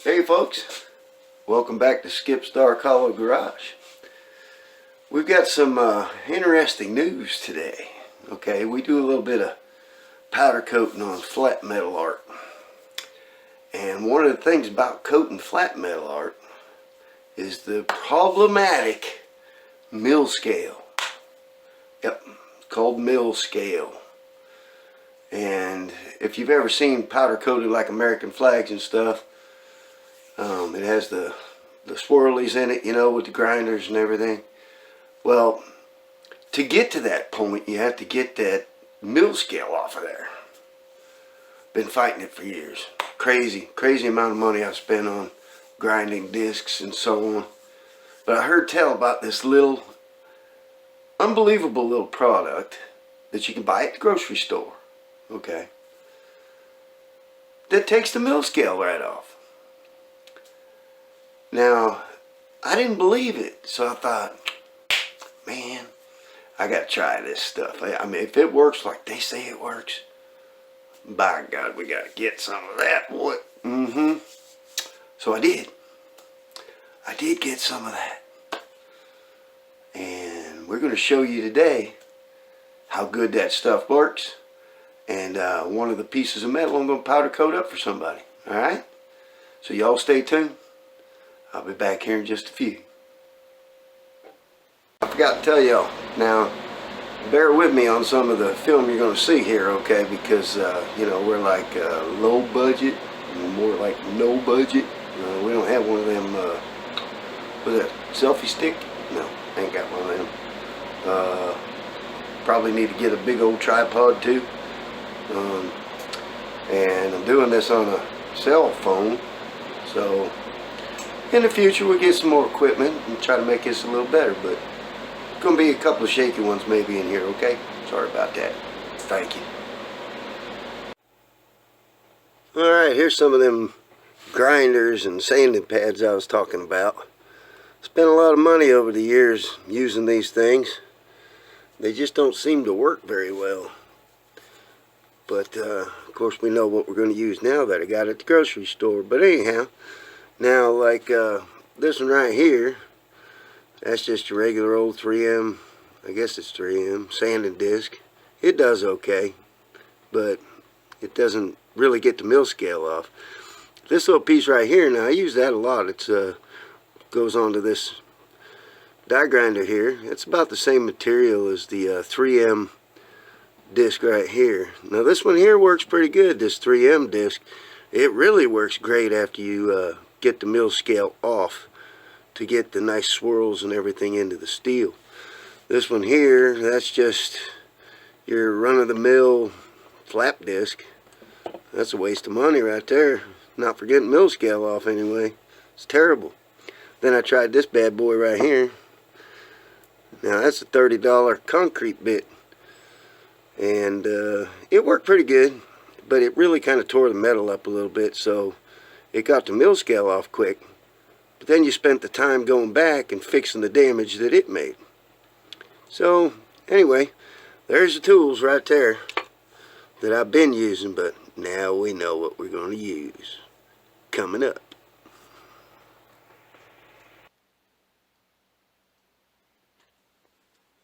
Hey folks, welcome back to Skip's Dark Hollow Garage. We've got some interesting news today. Okay, we do a little bit of powder coating on flat metal art. And one of the things about coating flat metal art is the problematic mill scale. Yep, it's called mill scale. And if you've ever seen powder coated like American flags and stuff, it has the swirlies in it, you know, with the grinders and everything. Well, to get to that point, you have to get that mill scale off of there. Been fighting it for years. Crazy amount of money I've spent on grinding discs and so on. But I heard tell about this little, unbelievable little product that you can buy at the grocery store. Okay. That takes the mill scale right off. Now, I didn't believe it, so I thought, man, I gotta try this stuff. I mean, if it works like they say it works, by God, we gotta get some of that, boy. So I did. I did get some of that. And we're gonna show you today how good that stuff works. And one of the pieces of metal I'm gonna powder coat up for somebody. All right? So y'all stay tuned. I'll be back here in just a few. I forgot to tell y'all, now bear with me on some of the film you're going to see here, okay, because you know, we're like low budget, more like no budget. We don't have one of them, what's that, selfie stick? No, ain't got one of them. Probably need to get a big old tripod too. And I'm doing this on a cell phone, so in the future we'll get some more equipment and try to make this a little better, but it's going to be a couple of shaky ones maybe in here, okay? Sorry about that. Thank you. Alright, here's some of them grinders and sanding pads I was talking about. Spent a lot of money over the years using these things. They just don't seem to work very well. But of course we know what we're going to use now that I got at the grocery store. But anyhow, now, like this one right here, that's just a regular old 3M, I guess it's 3M, sanding disc. It does okay, but it doesn't really get the mill scale off. This little piece right here, now I use that a lot. It's goes onto this die grinder here. It's about the same material as the 3M disc right here. Now this one here works pretty good, this 3M disc. It really works great after you get the mill scale off to get the nice swirls and everything into the steel. This one here, that's just your run-of-the-mill flap disc. That's a waste of money right there. Not for getting mill scale off anyway. It's terrible. Then I tried this bad boy right here. Now that's a $30 concrete bit. And it worked pretty good, but it really kind of tore the metal up a little bit, so it got the mill scale off quick. But then you spent the time going back and fixing the damage that it made. So anyway, there's the tools right there that I've been using, but now we know what we're going to use coming up.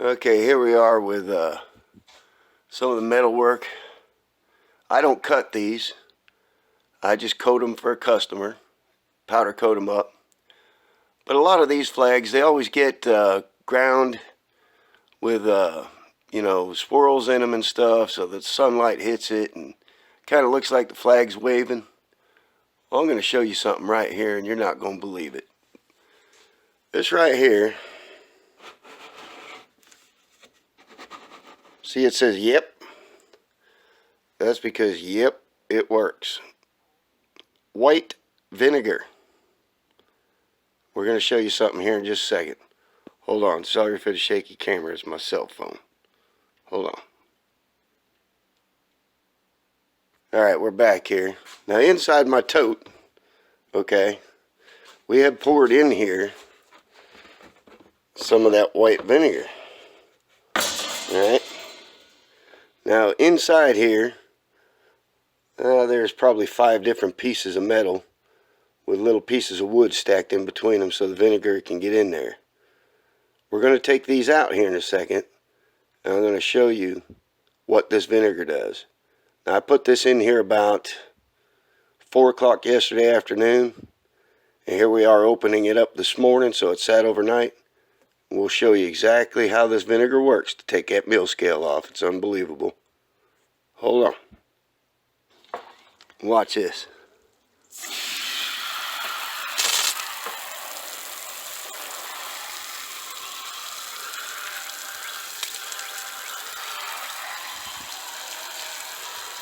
Okay, here we are with some of the metal work. I don't cut these. I just coat them for a customer, powder coat them up. But a lot of these flags, they always get ground with, you know, swirls in them and stuff, so that sunlight hits it and kind of looks like the flag's waving. Well, I'm going to show you something right here, and you're not going to believe it. This right here, see it says, yep. That's because, yep, it works. White vinegar. We're going to show you something here in just a second. Hold on. Sorry for the shaky camera. It's my cell phone. Hold on. Alright, we're back here. Now inside my tote, okay, we have poured in here some of that white vinegar. Alright. Now inside here, there's probably 5 different pieces of metal with little pieces of wood stacked in between them so the vinegar can get in there. We're going to take these out here in a second, and I'm going to show you what this vinegar does. Now, I put this in here about 4 o'clock yesterday afternoon, and here we are opening it up this morning, so it sat overnight. We'll show you exactly how this vinegar works to take that mill scale off. It's unbelievable. Hold on. Watch this.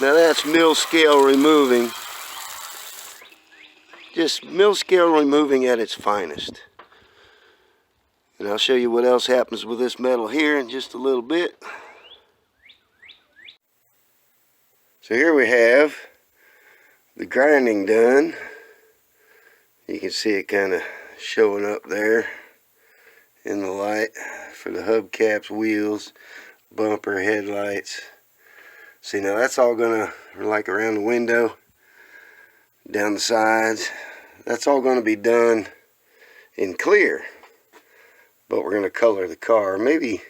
Now that's mill scale removing. Just mill scale removing at its finest. And I'll show you what else happens with this metal here in just a little bit. So here we have the grinding done. You can see it kind of showing up there in the light for the hubcaps, wheels, bumper, headlights. See, now that's all gonna, like around the window, down the sides, that's all gonna be done in clear. But we're gonna color the car. Maybe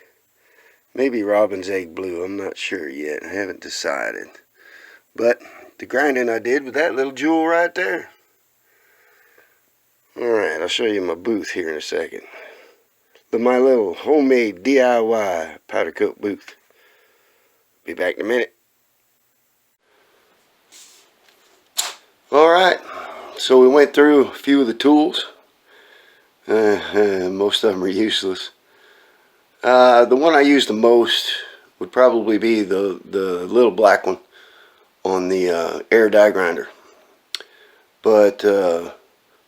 robin's egg blue. I'm not sure yet. I haven't decided. But the grinding I did with that little jewel right there. Alright, I'll show you my booth here in a second. But my little homemade DIY powder coat booth. Be back in a minute. Alright, so we went through a few of the tools. Most of them are useless. The one I use the most would probably be the little black one on the air die grinder. But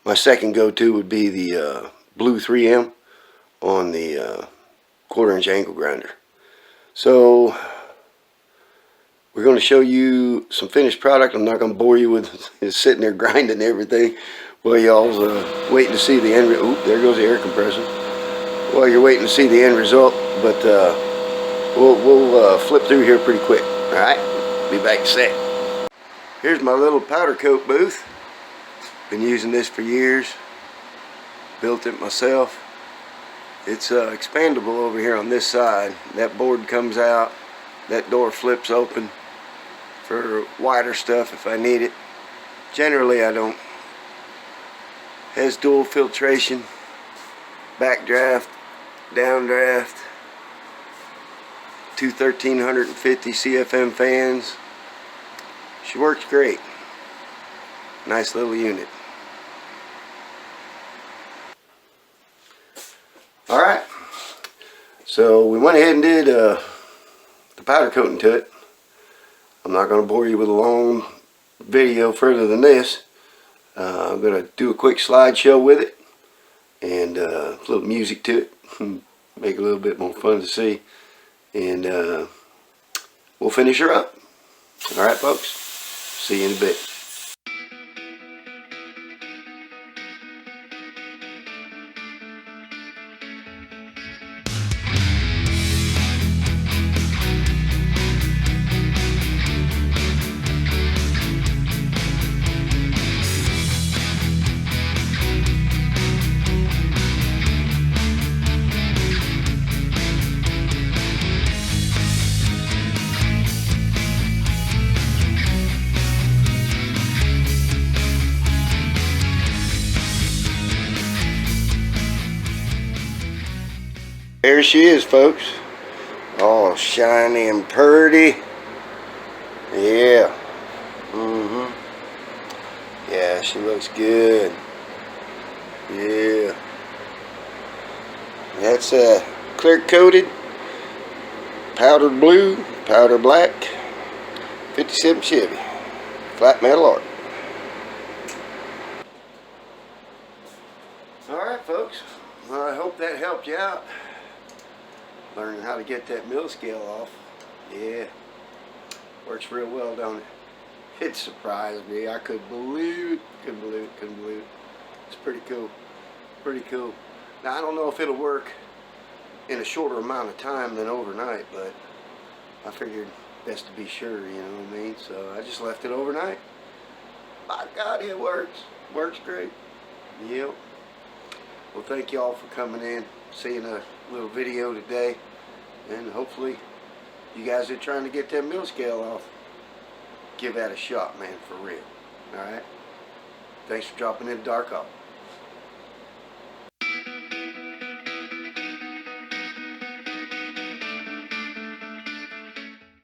my second go-to would be the blue 3M on the 1/4-inch angle grinder. So we're going to show you some finished product. I'm not going to bore you with sitting there grinding everything while y'all's waiting to see the end. Oop, there goes the air compressor. While you're waiting to see the end result, but we'll flip through here pretty quick. All right, be back in a sec. Here's my little powder coat booth. Been using this for years. Built it myself. It's expandable over here on this side. That board comes out. That door flips open for wider stuff if I need it. Generally I don't. Has dual filtration, backdraft, downdraft, two 1350 CFM fans. She works great. Nice little unit. Alright, so we went ahead and did the powder coating to it. I'm not going to bore you with a long video further than this. I'm going to do a quick slideshow with it and a little music to it. Make it a little bit more fun to see. And we'll finish her up. Alright folks, see you in a bit. There she is, folks. All shiny and purty. Yeah. Yeah, she looks good. Yeah. That's clear coated, powdered blue, powder black, 57 Chevy, flat metal art. Alright folks, well, I hope that helped you out. Learning how to get that mill scale off. Yeah, works real well, don't it? It surprised me. I couldn't believe it. Couldn't believe it. It's pretty cool. Pretty cool. Now I don't know if it'll work in a shorter amount of time than overnight, but I figured best to be sure, you know what I mean? So I just left it overnight. By God, it works. Works great. Yep. Well, thank y'all for coming in, seeing a little video today, and hopefully you guys are trying to get that mill scale off. Give that a shot, man, for real. Alright? Thanks for dropping in, Dark Off.